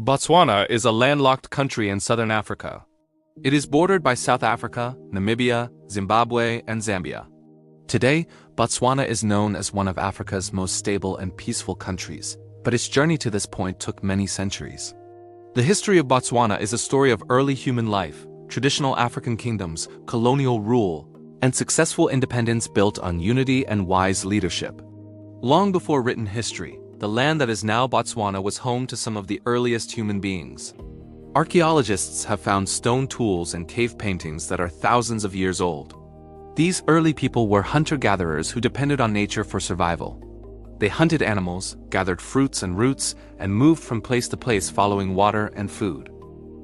Botswana is a landlocked country in southern Africa. It is bordered by South Africa, Namibia, Zimbabwe, and Zambia. Today, Botswana is known as one of Africa's most stable and peaceful countries, but its journey to this point took many centuries. The history of Botswana is a story of early human life, traditional African kingdoms, colonial rule, and successful independence built on unity and wise leadership. Long before written history, the land that is now Botswana was home to some of the earliest human beings. Archaeologists have found stone tools and cave paintings that are thousands of years old. These early people were hunter-gatherers who depended on nature for survival. They hunted animals, gathered fruits and roots, and moved from place to place following water and food.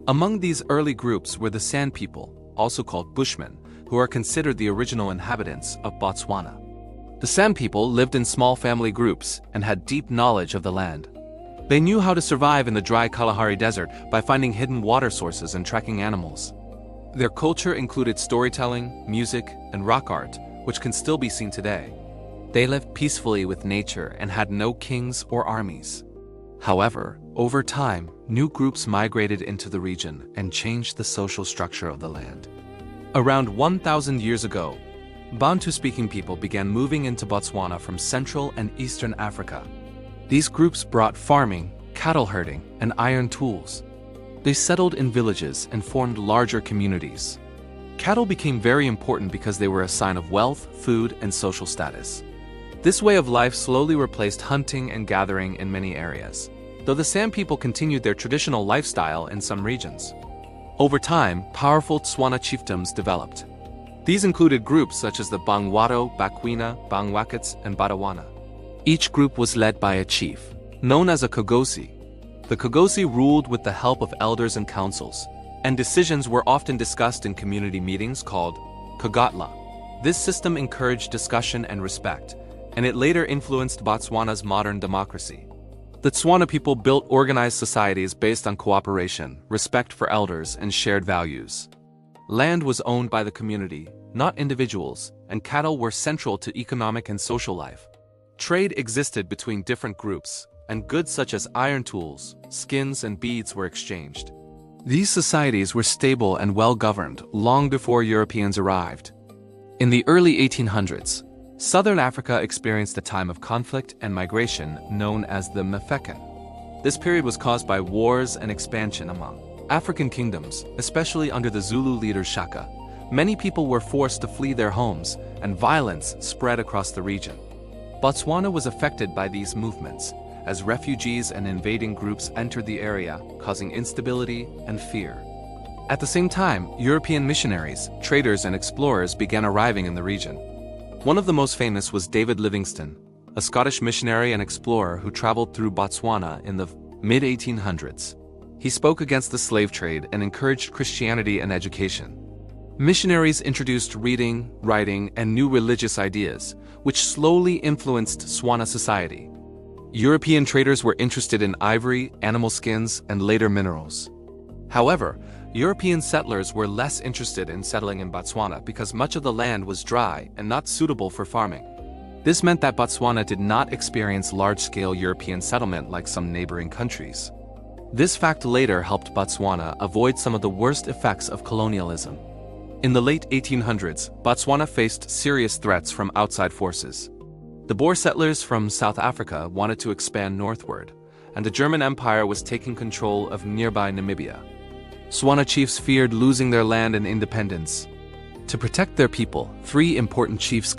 Among these early groups were the San people, also called Bushmen, who are considered the original inhabitants of Botswana. The San people lived in small family groups and had deep knowledge of the land. They knew how to survive in the dry Kalahari Desert by finding hidden water sources and tracking animals. Their culture included storytelling, music, and rock art, which can still be seen today. They lived peacefully with nature and had no kings or armies. However, over time, new groups migrated into the region and changed the social structure of the land. Around 1,000 years ago, Bantu-speaking people began moving into Botswana from Central and Eastern Africa. These groups brought farming, cattle herding, and iron tools. They settled in villages and formed larger communities. Cattle became very important because they were a sign of wealth, food, and social status. This way of life slowly replaced hunting and gathering in many areas, though the San people continued their traditional lifestyle in some regions. Over time, powerful Tswana chiefdoms developed. These included groups such as the Bangwato, Bakwena, Bangwakets, and Badawana. Each group was led by a chief, known as a Kogosi. The Kogosi ruled with the help of elders and councils, and decisions were often discussed in community meetings called Kogatla. This system encouraged discussion and respect, and it later influenced Botswana's modern democracy. The Tswana people built organized societies based on cooperation, respect for elders, and shared values. Land was owned by the community, not individuals, and cattle were central to economic and social life. Trade existed between different groups, and goods such as iron tools, skins, and beads were exchanged. These societies were stable and well-governed long before Europeans arrived. In the early 1800s, Southern Africa experienced a time of conflict and migration known as the Mafeking. This period was caused by wars and expansion among African kingdoms, especially under the Zulu leader Shaka. Many people were forced to flee their homes, and violence spread across the region. Botswana was affected by these movements, as refugees and invading groups entered the area, causing instability and fear. At the same time, European missionaries, traders, and explorers began arriving in the region. One of the most famous was David Livingstone, a Scottish missionary and explorer who traveled through Botswana in the mid-1800s. He spoke against the slave trade and encouraged Christianity and education. Missionaries introduced reading, writing, and new religious ideas, which slowly influenced Tswana society. European traders were interested in ivory, animal skins, and later minerals. However, European settlers were less interested in settling in Botswana because much of the land was dry and not suitable for farming. This meant that Botswana did not experience large-scale European settlement like some neighboring countries. This fact later helped Botswana avoid some of the worst effects of colonialism. In the late 1800s, Botswana faced serious threats from outside forces. The Boer settlers from South Africa wanted to expand northward, and the German Empire was taking control of nearby Namibia. Tswana chiefs feared losing their land and independence. To protect their people, three important chiefs,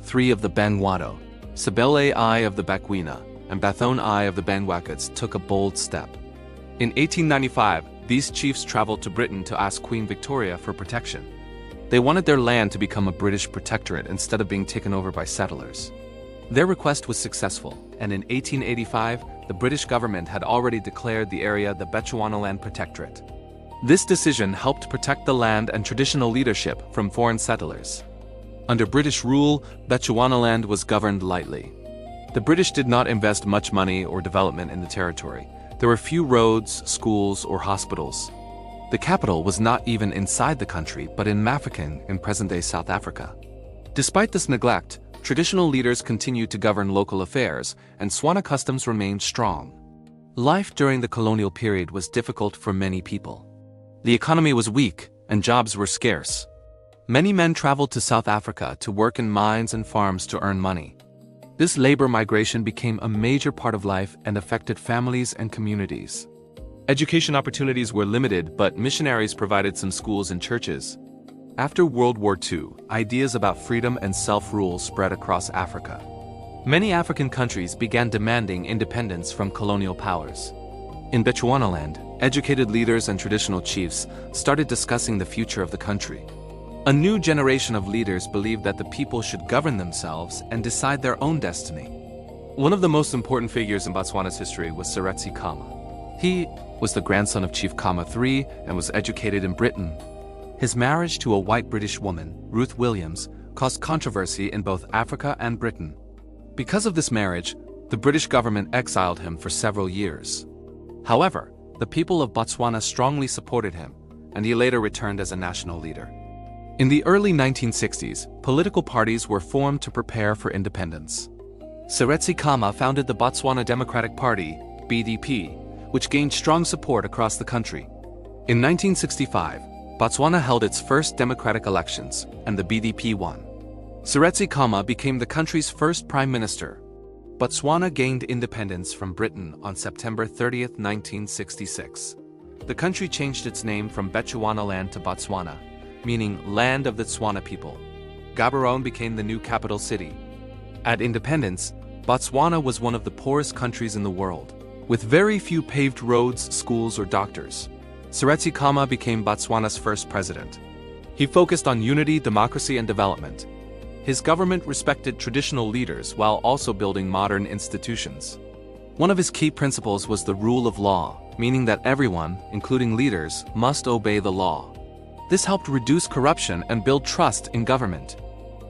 three of the Bangwato, Sabele I of the Bakwena, and Bathone I of the Bangwakets took a bold step. In 1895, these chiefs traveled to Britain to ask Queen Victoria for protection. They wanted their land to become a British protectorate instead of being taken over by settlers. Their request was successful, and in 1885, the British government had already declared the area the Bechuanaland Protectorate. This decision helped protect the land and traditional leadership from foreign settlers. Under British rule, Bechuanaland was governed lightly. The British did not invest much money or development in the territory. There were few roads, schools, or hospitals. The capital was not even inside the country, but in Mafeking in present-day South Africa. Despite this neglect, traditional leaders continued to govern local affairs, and Tswana customs remained strong. Life during the colonial period was difficult for many people. The economy was weak, and jobs were scarce. Many men traveled to South Africa to work in mines and farms to earn money. This labor migration became a major part of life and affected families and communities. Education opportunities were limited, but missionaries provided some schools and churches. After World War II, ideas about freedom and self-rule spread across Africa. Many African countries began demanding independence from colonial powers. In Bechuanaland, educated leaders and traditional chiefs started discussing the future of the country. A new generation of leaders believed that the people should govern themselves and decide their own destiny. One of the most important figures in Botswana's history was Seretse Khama. He was the grandson of Chief Khama III and was educated in Britain. His marriage to a white British woman, Ruth Williams, caused controversy in both Africa and Britain. Because of this marriage, the British government exiled him for several years. However, the people of Botswana strongly supported him, and he later returned as a national leader. In the early 1960s, political parties were formed to prepare for independence. Seretse Khama founded the Botswana Democratic Party, BDP, which gained strong support across the country. In 1965, Botswana held its first democratic elections, and the BDP won. Seretse Khama became the country's first prime minister. Botswana gained independence from Britain on September 30, 1966. The country changed its name from Bechuanaland to Botswana, meaning Land of the Tswana people. Gaborone became the new capital city. At independence, Botswana was one of the poorest countries in the world, with very few paved roads, schools, or doctors. Seretse Khama became Botswana's first president. He focused on unity, democracy, and development. His government respected traditional leaders while also building modern institutions. One of his key principles was the rule of law, meaning that everyone, including leaders, must obey the law. This helped reduce corruption and build trust in government.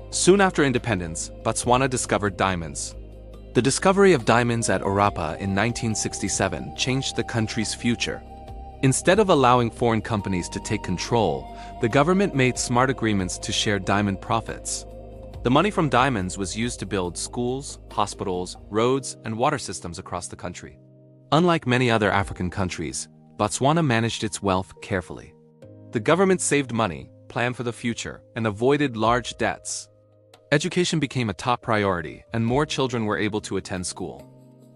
Soon after independence, Botswana discovered diamonds. The discovery of diamonds at Orapa in 1967 changed the country's future. Instead of allowing foreign companies to take control, the government made smart agreements to share diamond profits. The money from diamonds was used to build schools, hospitals, roads, and water systems across the country. Unlike many other African countries, Botswana managed its wealth carefully. The government saved money, planned for the future, and avoided large debts. Education became a top priority, and more children were able to attend school.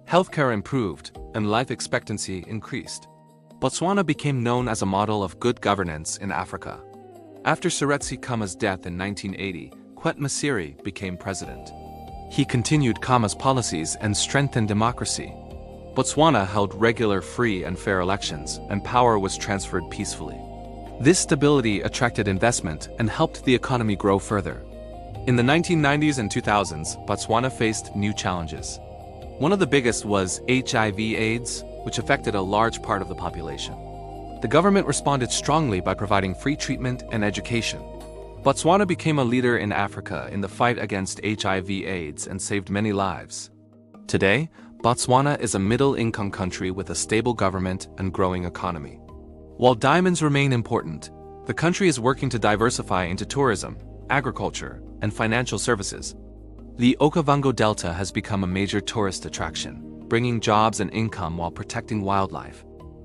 Healthcare improved, and life expectancy increased. Botswana became known as a model of good governance in Africa. After Seretse Khama's death in 1980, Masiri became president. He continued Khama's policies and strengthened democracy. Botswana held regular, free, and fair elections, and power was transferred peacefully. This stability attracted investment and helped the economy grow further. In the 1990s and 2000s, Botswana faced new challenges. One of the biggest was HIV/AIDS, which affected a large part of the population. The government responded strongly by providing free treatment and education. Botswana became a leader in Africa in the fight against HIV/AIDS and saved many lives. Today, Botswana is a middle-income country with a stable government and growing economy. While diamonds remain important, the country is working to diversify into tourism, agriculture, and financial services. The Okavango Delta has become a major tourist attraction, bringing jobs and income while protecting wildlife.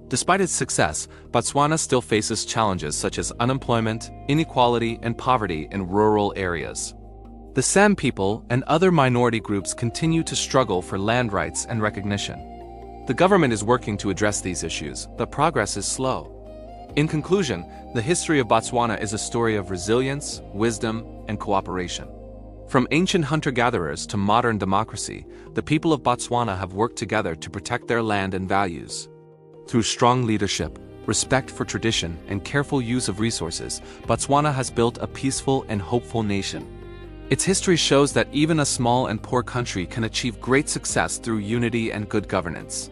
Despite its success, Botswana still faces challenges such as unemployment, inequality, and poverty in rural areas. The San people and other minority groups continue to struggle for land rights and recognition. The government is working to address these issues, but progress is slow. In conclusion, the history of Botswana is a story of resilience, wisdom, and cooperation. From ancient hunter-gatherers to modern democracy, the people of Botswana have worked together to protect their land and values. Through strong leadership, respect for tradition, and careful use of resources, Botswana has built a peaceful and hopeful nation. Its history shows that even a small and poor country can achieve great success through unity and good governance.